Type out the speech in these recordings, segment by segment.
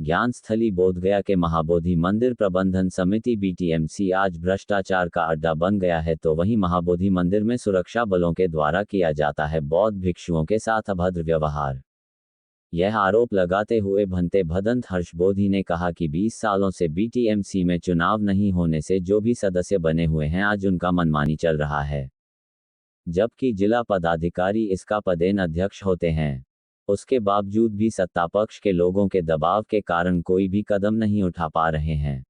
ज्ञानस्थली बोधगया के महाबोधि मंदिर प्रबंधन समिति बीटीएमसी आज भ्रष्टाचार का अड्डा बन गया है, तो वहीं महाबोधि मंदिर में सुरक्षा बलों के द्वारा किया जाता है बौद्ध भिक्षुओं के साथ अभद्र व्यवहार। यह आरोप लगाते हुए भंते भदंत हर्षबोधी ने कहा कि 20 सालों से बीटीएमसी में चुनाव नहीं होने से जो भी सदस्य बने हुए हैं आज उनका मनमानी चल रहा है, जबकि जिला पदाधिकारी इसका पदेन अध्यक्ष होते हैं। उसके बावजूद भी सत्तापक्ष के लोगों के दबाव के कारण कोई भी कदम नहीं उठा पा रहे हैं।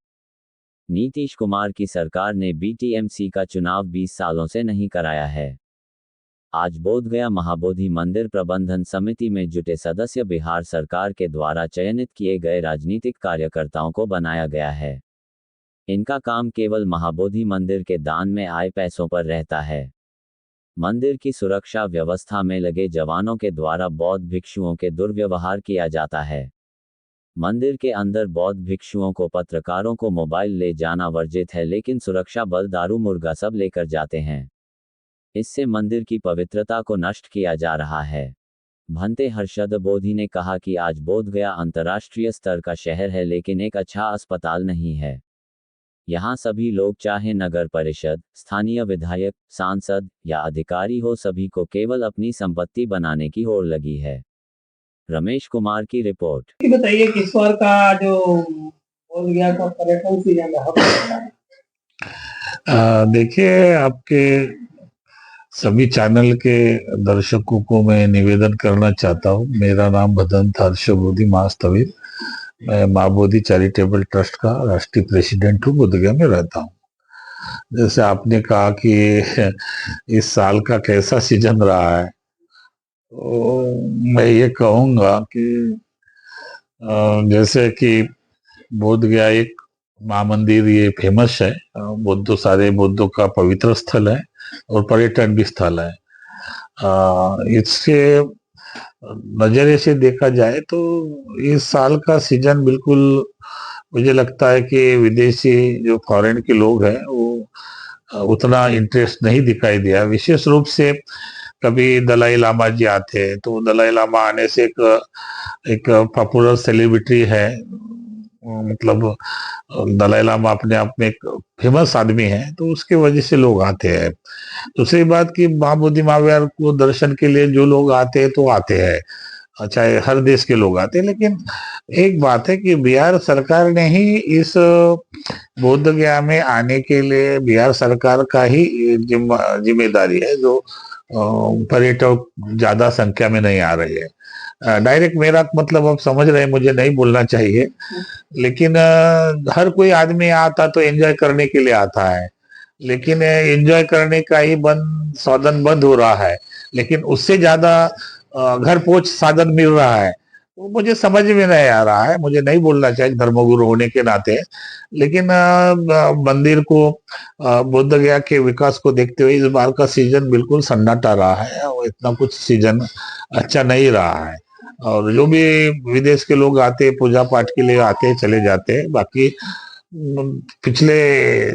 नीतीश कुमार की सरकार ने बीटीएमसी का चुनाव 20 सालों से नहीं कराया है। आज बोधगया महाबोधि मंदिर प्रबंधन समिति में जुटे सदस्य बिहार सरकार के द्वारा चयनित किए गए राजनीतिक कार्यकर्ताओं को बनाया गया है। इनका काम केवल महाबोधि मंदिर के दान में आए पैसों पर रहता है। मंदिर की सुरक्षा व्यवस्था में लगे जवानों के द्वारा बौद्ध भिक्षुओं के दुर्व्यवहार किया जाता है। मंदिर के अंदर बौद्ध भिक्षुओं को, पत्रकारों को मोबाइल ले जाना वर्जित है, लेकिन सुरक्षा बल दारू मुर्गा सब लेकर जाते हैं। इससे मंदिर की पवित्रता को नष्ट किया जा रहा है। भंते हर्षबोधी ने कहा कि आज बोधगया अंतर्राष्ट्रीय स्तर का शहर है, लेकिन एक अच्छा अस्पताल नहीं है। यहाँ सभी लोग, चाहे नगर परिषद, स्थानीय विधायक, सांसद या अधिकारी हो, सभी को केवल अपनी संपत्ति बनाने की होड़ लगी है। रमेश कुमार की रिपोर्ट। बताइए कि इस बार का जो बोधगया का पर्यटन सीजन है, देखिए, आपके सभी चैनल के दर्शकों को मैं निवेदन करना चाहता हूँ। मेरा नाम भदंत हर्षबोधी मास्तवीर, मैं माँ बोधि चैरिटेबल ट्रस्ट का राष्ट्रीय प्रेसिडेंट हूँ, बोधगया में रहता हूँ। जैसे आपने कहा कि इस साल का कैसा सीजन रहा है, तो मैं ये कहूँगा कि जैसे कि बोधगया एक माँ मंदिर ये फेमस है, सारे बुद्धों का पवित्र स्थल है और पर्यटन भी स्थल है। इसके नजरिए से देखा जाए तो इस साल का सीजन बिल्कुल मुझे लगता है कि विदेशी जो फॉरेन के लोग हैं वो उतना इंटरेस्ट नहीं दिखाई दिया। विशेष रूप से कभी दलाई लामा जी आते हैं, तो दलाई लामा आने से एक पॉपुलर सेलिब्रिटी है, मतलब दलाई लामा अपने आप में एक फेमस आदमी है, तो उसके वजह से लोग आते हैं। दूसरी बात कि माँ बोधि महाविहार को दर्शन के लिए जो लोग आते हैं तो आते हैं, चाहे हर देश के लोग आते हैं। लेकिन एक बात है कि बिहार सरकार ने ही इस बोधगया में आने के लिए, बिहार सरकार का ही जिम्मेदारी है, जो पर्यटक ज्यादा संख्या में नहीं आ रही है। डायरेक्ट मेरा मतलब आप समझ रहे हैं, मुझे नहीं बोलना चाहिए, लेकिन हर कोई आदमी आता तो एंजॉय करने के लिए आता है, लेकिन एंजॉय करने का ही साधन बंद हो रहा है, लेकिन उससे ज्यादा घर पहुंच साधन मिल रहा है। तो मुझे समझ में नहीं आ रहा है, मुझे नहीं बोलना चाहिए धर्मगुरु होने के नाते, लेकिन मंदिर को, बोधगया के विकास को देखते हुए इस बार का सीजन बिल्कुल सन्नाटा रहा है और इतना कुछ सीजन अच्छा नहीं रहा है। और जो भी विदेश के लोग आते हैं, पूजा पाठ के लिए आते हैं, चले जाते हैं। बाकी पिछले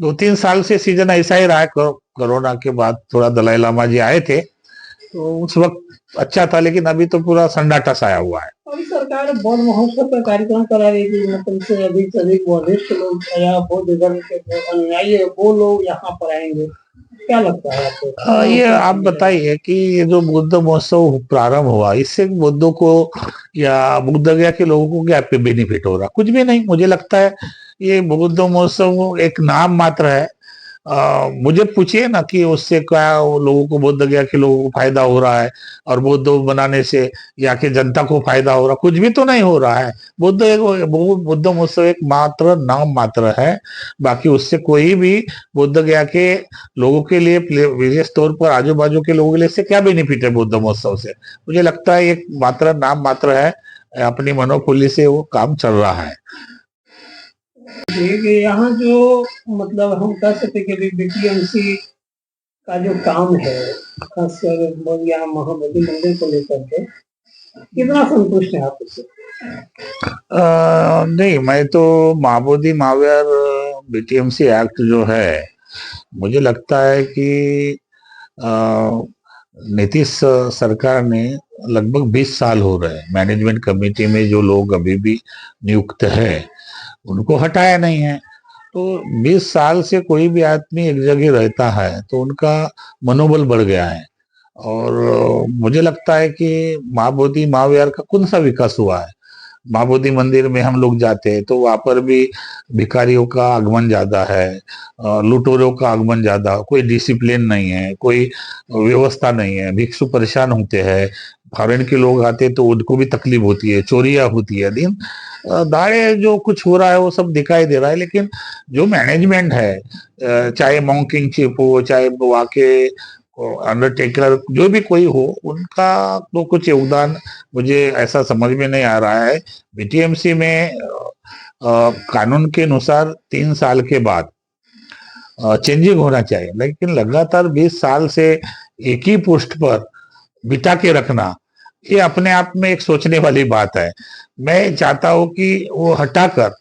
2-3 साल से सीजन ऐसा ही रहा है। कोरोना के बाद थोड़ा दलाई लामा जी आए थे तो उस वक्त अच्छा था, लेकिन अभी तो पूरा सन्नाटा छाया हुआ है। अभी सरकार बौद्ध महोत्सव का कार्यक्रम करा रही थी, मतलब से अधिक से अधिक बौद्धिस्ट लोग या बौद्ध धर्म के अनुयायी है वो लोग यहाँ पर आएंगे, क्या लगता है आपको? ये आप बताइए कि ये जो बुद्ध महोत्सव प्रारंभ हुआ, इससे बुद्धों को या बोधगया के लोगों को क्या बेनिफिट हो रहा? कुछ भी नहीं। मुझे लगता है ये बुद्ध महोत्सव एक नाम मात्र है। मुझे पूछिए ना कि उससे क्या लोगों को, बोधगया के लोगों को फायदा हो रहा है और बुद्ध बनाने से यहाँ के जनता को फायदा हो रहा? कुछ भी तो नहीं हो रहा है। बुद्ध महोत्सव एक मात्र नाम मात्र है, बाकी उससे कोई भी बोधगया के लोगों के लिए, विशेष तौर पर आजू बाजू के लोगों के लिए, से क्या बेनिफिट है बुद्ध महोत्सव से? मुझे लगता है एक मात्र नाम मात्र है, अपनी मनोफुल्ली से वो काम चल रहा है। यहाँ जो मतलब हम कह सकते कि बीटीएमसी का जो काम है, खासकर यहाँ महाबोधि मंदिर को लेकर के, कितना संतुष्ट है आप उससे? नहीं, मैं तो महाबोधि महाविहार बीटीएमसी एक्ट जो है, मुझे लगता है कि नीतीश सरकार ने लगभग 20 साल हो रहे हैं, मैनेजमेंट कमेटी में जो लोग अभी भी नियुक्त है उनको हटाया नहीं है। तो 20 साल से कोई भी आदमी एक जगह रहता है तो उनका मनोबल बढ़ गया है। और मुझे लगता है कि माँ बोधी माँ विहार का कौन सा विकास हुआ है। माँ बोधी मंदिर में हम लोग जाते हैं तो वहां पर भी भिखारियों का आगमन ज्यादा है, लुटेरों का आगमन ज्यादा, कोई डिसिप्लिन नहीं है, कोई व्यवस्था नहीं है, भिक्षु परेशान होते हैं। फॉरेन के लोग आते तो उनको भी तकलीफ होती है, चोरियां होती है, दिन दाड़े जो कुछ हो रहा है वो सब दिखाई दे रहा है। लेकिन जो मैनेजमेंट है, चाहे मॉन्किंग चिप हो, चाहे वहाँ के अंडरटेकर जो भी कोई हो, उनका तो कुछ योगदान मुझे ऐसा समझ में नहीं आ रहा है। बीटीएमसी में कानून के अनुसार 3 साल के बाद चेंजिंग होना चाहिए, लेकिन लगातार 20 साल से एक ही पोस्ट पर बिठा के रखना, ये अपने आप में एक सोचने वाली बात है। मैं चाहता हूं कि वो हटाकर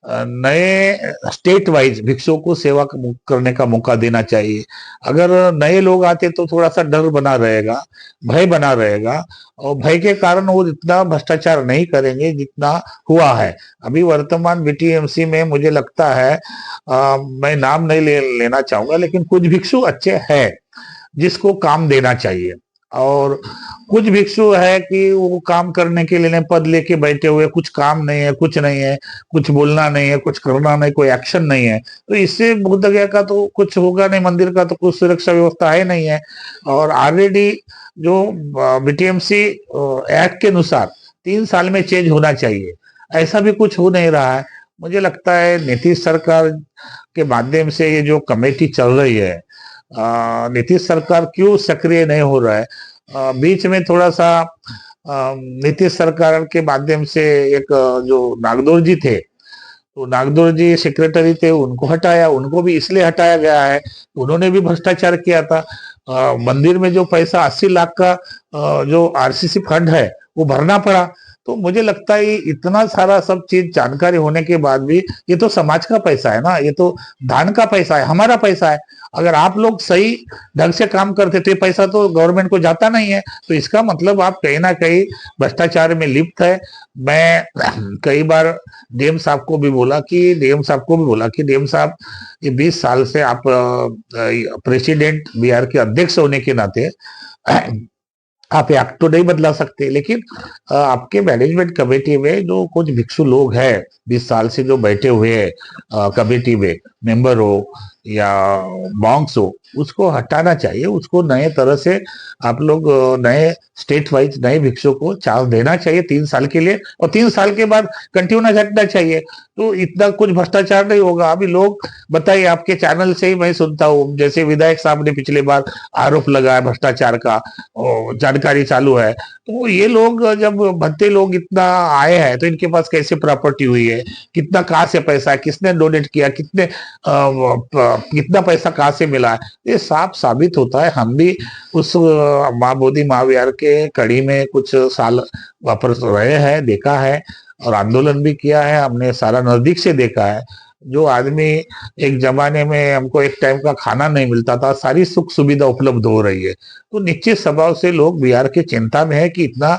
नए स्टेट वाइज भिक्षुओं को सेवा करने का मौका देना चाहिए। अगर नए लोग आते तो थोड़ा सा डर बना रहेगा, भय बना रहेगा, और भय के कारण वो इतना भ्रष्टाचार नहीं करेंगे जितना हुआ है अभी वर्तमान बीटीएमसी में। मुझे लगता है, मैं नाम नहीं लेना चाहूंगा, लेकिन कुछ भिक्षु अच्छे हैं जिसको काम देना चाहिए, और कुछ भिक्षु है कि वो काम करने के लिए पद लेके बैठे हुए, कुछ काम नहीं है, कुछ नहीं है, कुछ बोलना नहीं है, कुछ करना नहीं, कोई एक्शन नहीं है। तो इससे बुद्ध गया का तो कुछ होगा नहीं, मंदिर का तो कुछ सुरक्षा व्यवस्था है नहीं है। और ऑलरेडी जो बीटीएमसी एक्ट के अनुसार 3 साल में चेंज होना चाहिए, ऐसा भी कुछ हो नहीं रहा है। मुझे लगता है नीतीश सरकार के माध्यम से ये जो कमेटी चल रही है, नीतीश सरकार क्यों सक्रिय नहीं हो रहा है। बीच में थोड़ा सा नीतीश सरकार के माध्यम से एक जो नागदोर जी थे, तो नागदोर जी सेक्रेटरी थे, उनको हटाया। उनको भी इसलिए हटाया गया है, उन्होंने भी भ्रष्टाचार किया था। मंदिर में जो पैसा 80 लाख का जो आरसीसी फंड है वो भरना पड़ा। तो मुझे लगता है इतना सारा सब चीज जानकारी होने के बाद भी, ये तो समाज का पैसा है ना, ये तो दान का पैसा है, हमारा पैसा है। अगर आप लोग सही ढंग से काम करते तो ये पैसा तो गवर्नमेंट को जाता नहीं है। तो इसका मतलब आप कहीं ना कहीं भ्रष्टाचार में लिप्त है। मैं कई बार डीएम साहब को भी बोला कि डीएम साहब, ये 20 साल से आप प्रेसिडेंट बिहार के अध्यक्ष होने के नाते आप एक्ट तो नहीं बदला सकते, लेकिन आपके मैनेजमेंट कमेटी में जो कुछ भिक्षु लोग हैं 20 साल से जो बैठे हुए हैं कमेटी में, मेंबर हो या मॉन्क्स हो, उसको हटाना चाहिए। उसको नए तरह से आप लोग नए स्टेट वाइज नए भिक्षुओं को चांस देना चाहिए 3 साल के लिए, और 3 साल के बाद कंटिन्यू हटना चाहिए। तो इतना कुछ भ्रष्टाचार नहीं होगा। अभी लोग बताइए, आपके चैनल से ही मैं सुनता हूँ, जैसे विधायक साहब ने पिछले बार आरोप लगाया भ्रष्टाचार का, जानकारी चालू है। तो ये लोग जब भत्ते लोग इतना आए हैं तो इनके पास कैसे प्रॉपर्टी हुई है, कितना कहाँ से पैसा, किसने डोनेट किया, कितना पैसा कहाँ से मिला है, ये साफ साबित होता है। हम भी उस माँ बोधी माँ विहार के कड़ी में कुछ साल वापस रहे हैं, देखा है, और आंदोलन भी किया है, हमने सारा नजदीक से देखा है। जो आदमी एक जमाने में हमको एक टाइम का खाना नहीं मिलता था, सारी सुख सुविधा उपलब्ध हो रही है। तो निश्चित स्वभाव से लोग बिहार के चिंता में है कि इतना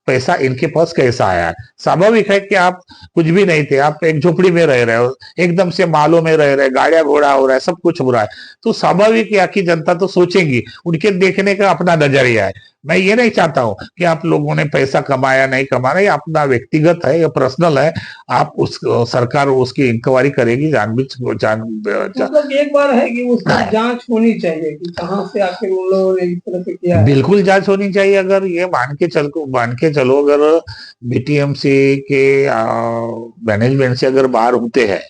पैसा इनके पास कैसा आया है। स्वाभाविक है कि आप कुछ भी नहीं थे, आप एक झोपड़ी में रह रहे हो, एकदम से मालों में रह रहे, गाड़िया घोड़ा हो रहा है, सब कुछ हो रहा है। तो स्वाभाविक यहाँ की जनता तो सोचेंगी, उनके देखने का अपना नजरिया है। मैं ये नहीं चाहता हूं कि आप लोगों ने पैसा कमाया नहीं कमाया, ये अपना व्यक्तिगत है, ये पर्सनल है। आप उस सरकार उसकी इंक्वायरी करेगी, मतलब एक बार है कि उसकी जांच होनी चाहिए कि कहाँ से आके वो लोगों ने इस तरह से किया है। बिल्कुल जांच होनी चाहिए। अगर ये मान के चलो, अगर बीटीएमसी के मैनेजमेंट से अगर बाहर होते हैं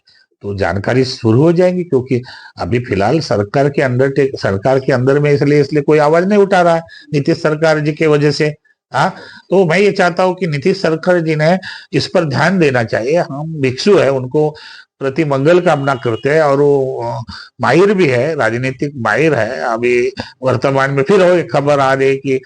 तो जानकारी शुरू हो जाएगी, क्योंकि अभी फिलहाल सरकार के अंदर में इसलिए कोई आवाज नहीं उठा रहा है नीतीश सरकार जी के वजह से। हाँ, तो मैं ये चाहता हूँ कि नीतीश सरकार जी ने इस पर ध्यान देना चाहिए। हम भिक्षु है, उनको प्रति मंगल कामना करते हैं, और वो माहिर भी है, राजनीतिक माहिर है। अभी वर्तमान में फिर एक खबर आ रही कि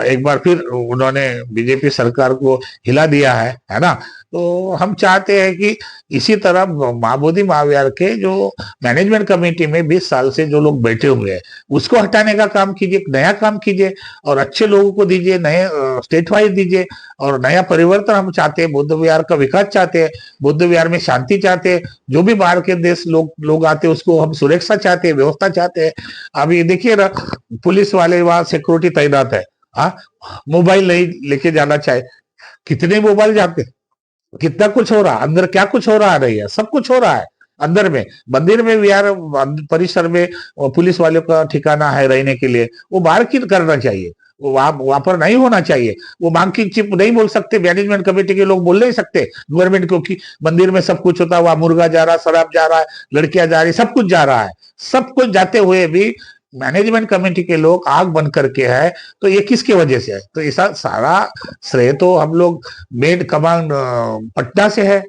एक बार फिर उन्होंने बीजेपी सरकार को हिला दिया है ना। तो हम चाहते हैं कि इसी तरह महाबोधि महाविहार के जो मैनेजमेंट कमेटी में 20 साल से जो लोग बैठे हुए हैं उसको हटाने का काम कीजिए, नया काम कीजिए और अच्छे लोगों को दीजिए, नए स्टेट वाइज दीजिए और नया परिवर्तन हम चाहते हैं। बुद्ध विहार का विकास चाहते हैं, बुद्ध विहार में शांति चाहते हैं, जो भी बाहर के देश लोग आते हैं उसको हम सुरक्षा चाहते हैं, व्यवस्था चाहते हैं। अभी देखिए ना, पुलिस वाले वहां सिक्योरिटी तैनात है, हाँ, मोबाइल नहीं लेके जाना चाहिए, कितने मोबाइल जाते हैं, कितना कुछ हो रहा है अंदर, क्या कुछ हो रहा है, सब कुछ हो रहा है अंदर में। मंदिर में विहार परिसर में पुलिस वालों का ठिकाना है रहने के लिए, वो बाहर की करना चाहिए, वो वहां पर नहीं होना चाहिए। वो मांग की चिप नहीं बोल सकते, मैनेजमेंट कमेटी के लोग बोल नहीं सकते गवर्नमेंट को कि मंदिर में सब कुछ होता है, वहां मुर्गा जा रहा है, शराब जा रहा है, लड़कियां जा रही, सब कुछ जा रहा है। सब कुछ जाते हुए भी मैनेजमेंट कमेटी के लोग आग बंद करके है, तो ये किसकी वजह से है? तो ऐसा सारा श्रेय तो हम लोग मेन कमान पटना से है।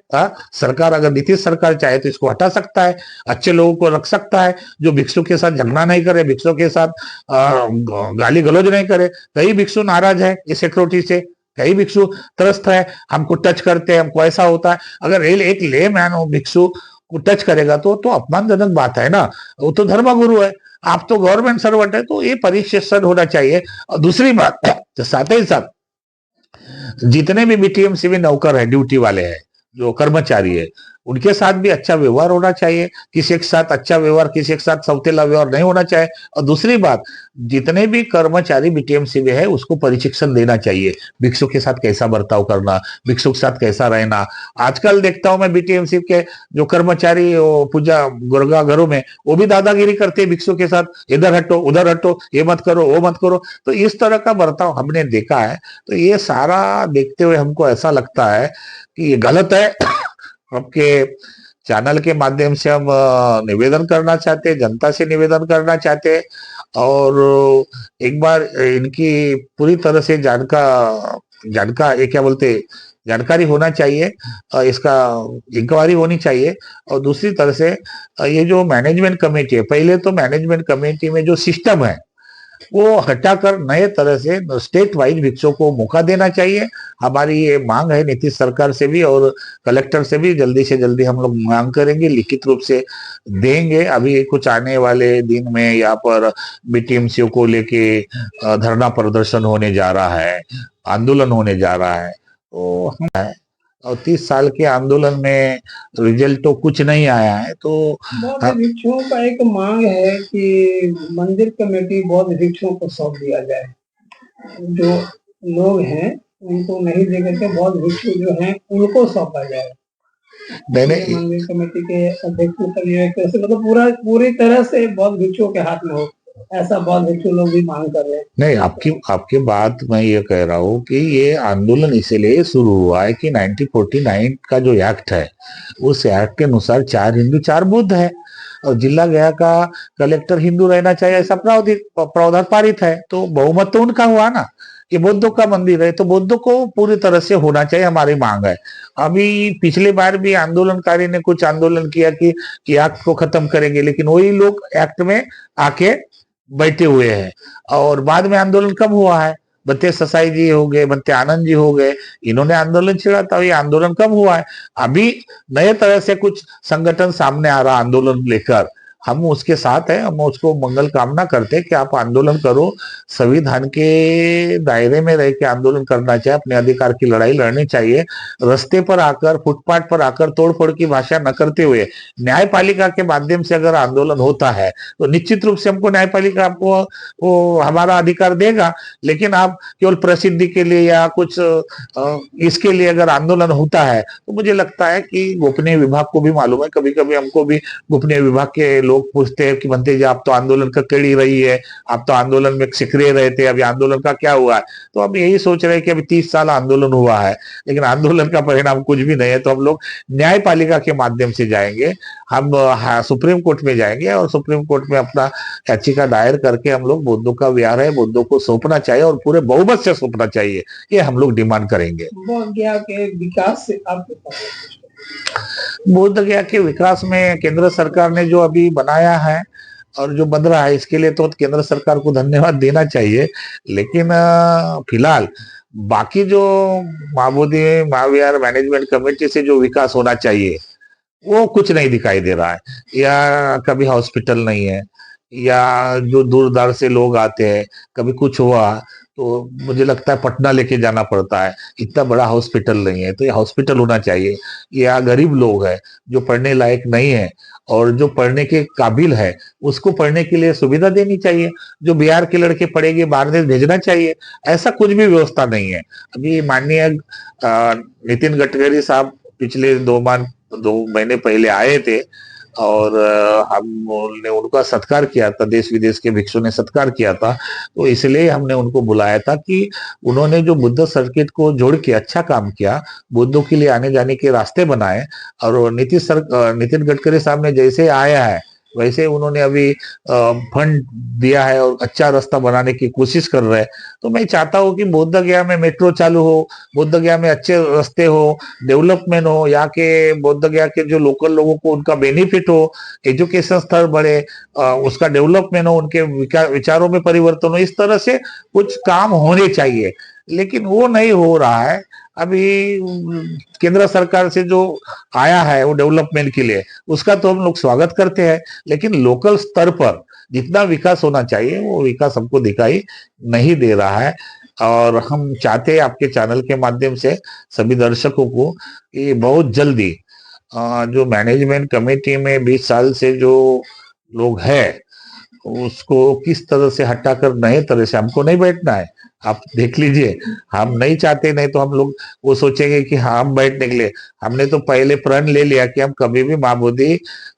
सरकार अगर नीतीश सरकार चाहे तो इसको हटा सकता है, अच्छे लोगों को रख सकता है, जो भिक्षु के साथ झगड़ा नहीं करे, भिक्षु के साथ गाली गलौज नहीं करे। कई भिक्षु नाराज है इस सिक्योरिटी से, कई भिक्षु त्रस्त है, हमको टच करते हैं, हमको ऐसा होता है। अगर एक ले मैन हो भिक्षु को टच करेगा तो अपमानजनक बात है ना। वो तो धर्मगुरु है, आप तो गवर्नमेंट सर्वेंट है, तो ये परिशिष्ट होना चाहिए। और दूसरी बात, तो साथ ही साथ जितने भी बीटीएमसी में नौकर है, ड्यूटी वाले हैं, जो कर्मचारी है, उनके साथ भी अच्छा व्यवहार होना चाहिए। किसी के साथ अच्छा व्यवहार, किसी के साथ सौतेला व्यवहार नहीं होना चाहिए। और दूसरी बात, जितने भी कर्मचारी बीटीएमसी में है उसको प्रशिक्षण देना चाहिए, भिक्षु के साथ कैसा बर्ताव करना, भिक्षु के साथ कैसा रहना। आजकल देखता हूं मैं बीटीएमसी के जो कर्मचारी पूजा गुरगा घरों में, वो भी दादागिरी करते हैं भिक्षु के साथ, इधर हटो उधर हटो, ये मत करो वो मत करो। तो इस तरह का बर्ताव हमने देखा है। तो ये सारा देखते हुए हमको ऐसा लगता है कि ये गलत है। आपके चैनल के माध्यम से हम निवेदन करना चाहते हैं, जनता से निवेदन करना चाहते हैं, और एक बार इनकी पूरी तरह से ये क्या बोलते, जानकारी होना चाहिए, इसका इंक्वायरी होनी चाहिए। और दूसरी तरह से ये जो मैनेजमेंट कमेटी है, पहले तो मैनेजमेंट कमेटी में जो सिस्टम है वो हटाकर नए तरह से स्टेट वाइज भिक्षुओं को मौका देना चाहिए। हमारी ये मांग है नीतीश सरकार से भी और कलेक्टर से भी, जल्दी से जल्दी हम लोग मांग करेंगे, लिखित रूप से देंगे। अभी कुछ आने वाले दिन में यहाँ पर बीटीएमसीओ को लेके धरना प्रदर्शन होने जा रहा है, आंदोलन होने जा रहा है। तो हम और 30 साल के आंदोलन में रिजल्ट तो कुछ नहीं आया है। तो बौद्ध भिक्षुओं का एक मांग है कि मंदिर कमेटी बौद्ध भिक्षुओं को सौंप दिया जाए। जो लोग हैं उनको नहीं दे करके बौद्ध भिक्षु जो हैं उनको सौंपा जाए। मंदिर कमेटी के अध्यक्ष मतलब पूरी तरह से बौद्ध भिक्षुओं के हाथ में हो, ऐसा बौद्ध भिक्षु लोग भी मांग कर रहे हैं। नहीं, आपकी बात मैं ये कह रहा हूँ कि ये आंदोलन इसलिए शुरू हुआ है कि 1949 का जो एक्ट है, उस एक्ट के अनुसार 4 हिंदू 4 बुद्ध है, और जिला गया का कलेक्टर हिंदू रहना चाहिए, ऐसा प्रावधान पारित है। तो बहुमत तो उनका हुआ ना कि बुद्धों का मंदिर है, तो बुद्धों को पूरी तरह से होना चाहिए, हमारी मांग है। अभी पिछले बार भी आंदोलनकारी ने कुछ आंदोलन किया कि एक्ट को खत्म करेंगे, लेकिन वही लोग एक्ट में आके बैठे हुए हैं। और बाद में आंदोलन कब हुआ है? बत्ते ससाई जी हो गए, बत्ते आनंद जी हो गए, इन्होंने आंदोलन छेड़ा था। ये आंदोलन कब हुआ है? अभी नए तरह से कुछ संगठन सामने आ रहा आंदोलन लेकर, हम उसके साथ हैं, हम उसको मंगल कामना करते हैं कि आप आंदोलन करो, संविधान के दायरे में रह के आंदोलन करना चाहिए, अपने अधिकार की लड़ाई लड़नी चाहिए। रास्ते पर आकर, फुटपाथ पर आकर तोड़फोड़ की भाषा न करते हुए न्यायपालिका के माध्यम से अगर आंदोलन होता है तो निश्चित रूप से हमको न्यायपालिका आपको वो हमारा अधिकार देगा। लेकिन आप केवल प्रसिद्धि के लिए या कुछ इसके लिए अगर आंदोलन होता है तो मुझे लगता है कि गोपनीय विभाग को भी मालूम है, कभी कभी हमको भी गोपनीय विभाग के लोग पूछते हैं कि बनते जी आप तो आंदोलन का केड़ी रही है, आप तो आंदोलन में सक्रिय रहे थे, अभी आंदोलन का क्या हुआ है? तो हम यही सोच रहे हैं कि अभी 30 साल आंदोलन हुआ है, लेकिन आंदोलन का परिणाम कुछ भी नहीं है। तो हम लोग न्यायपालिका के माध्यम से जाएंगे, हम सुप्रीम कोर्ट में जाएंगे और सुप्रीम कोर्ट में अपना याचिका दायर करके हम लोग बुद्धों का विहार है, बुद्धों को सौंपना चाहिए और पूरे बहुमत से सौंपना चाहिए, ये हम लोग डिमांड करेंगे। बोध गया के विकास से आपके बोध गया के विकास में केंद्र सरकार ने जो अभी बनाया है और जो बन रहा है, इसके लिए तो केंद्र सरकार को धन्यवाद देना चाहिए। लेकिन फिलहाल बाकी जो महाबोधि महाविहार मैनेजमेंट कमेटी से जो विकास होना चाहिए वो कुछ नहीं दिखाई दे रहा है, या कभी हॉस्पिटल नहीं है, या जो दूर दराज से लोग आते हैं, कभी कुछ हुआ तो मुझे लगता है पटना लेके जाना पड़ता है, इतना बड़ा हॉस्पिटल नहीं है, तो ये हॉस्पिटल होना चाहिए। या गरीब लोग है जो पढ़ने लायक नहीं है और जो पढ़ने के काबिल है उसको पढ़ने के लिए सुविधा देनी चाहिए। जो बिहार के लड़के पढ़ेंगे बाहर देश भेजना चाहिए, ऐसा कुछ भी व्यवस्था नहीं है। अभी माननीय नितिन गडकरी साहब पिछले 2 महीने पहले आए थे और हमने उनका सत्कार किया था, देश विदेश के भिक्षु ने सत्कार किया था, तो इसलिए हमने उनको बुलाया था कि उन्होंने जो बुद्ध सर्किट को जोड़ के अच्छा काम किया, बुद्धों के लिए आने जाने के रास्ते बनाए। और नितिन गडकरी साहब ने जैसे आया है वैसे उन्होंने अभी फंड दिया है और अच्छा रास्ता बनाने की कोशिश कर रहे हैं। तो मैं चाहता हूँ कि बोध गया में मेट्रो चालू हो, बोध गया में अच्छे रास्ते हो, डेवलपमेंट हो, यहाँ के बोध गया के जो लोकल लोगों को उनका बेनिफिट हो, एजुकेशन स्तर बढ़े, उसका डेवलपमेंट हो, उनके विचारों में परिवर्तन हो, इस तरह से कुछ काम होने चाहिए, लेकिन वो नहीं हो रहा है। अभी केंद्र सरकार से जो आया है वो डेवलपमेंट के लिए, उसका तो हम लोग स्वागत करते हैं, लेकिन लोकल स्तर पर जितना विकास होना चाहिए वो विकास हमको दिखाई नहीं दे रहा है। और हम चाहते हैं आपके चैनल के माध्यम से सभी दर्शकों को कि बहुत जल्दी जो मैनेजमेंट कमेटी में 20 साल से जो लोग हैं उसको किस तरह से हटाकर नए तरह से, हमको नहीं बैठना है, आप देख लीजिए, हम नहीं चाहते, नहीं तो हम लोग वो सोचेंगे कि हाँ हम बैठने के लिए, हमने तो पहले प्रण ले लिया कि हम कभी भी महाबोधि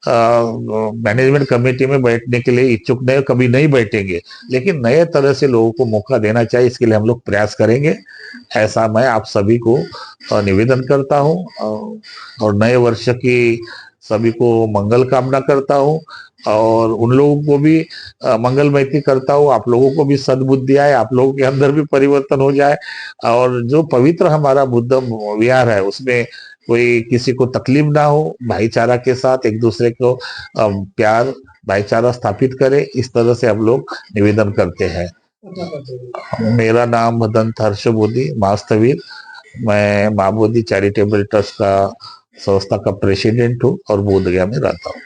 मैनेजमेंट कमेटी में बैठने के लिए इच्छुक नहीं, कभी नहीं बैठेंगे, लेकिन नए तरह से लोगों को मौका देना चाहिए, इसके लिए हम लोग प्रयास करेंगे, ऐसा मैं आप सभी को निवेदन करता हूँ। और नए वर्ष की सभी को मंगल कामना करता हूँ और उन लोगों को भी मंगलमयती करता हूँ, आप लोगों को भी सद्बुद्धि आए, आप लोगों के अंदर भी परिवर्तन हो जाए और जो पवित्र हमारा बुद्ध विहार है उसमें कोई किसी को तकलीफ ना हो, भाईचारा के साथ एक दूसरे को प्यार भाईचारा स्थापित करे, इस तरह से हम लोग निवेदन करते हैं। मेरा नाम भदंत हर्षबोधि वास्तविक, मैं महाबोधि चैरिटेबल ट्रस्ट का संस्था का प्रेसिडेंट हूँ और बोधगया में रहता हूँ।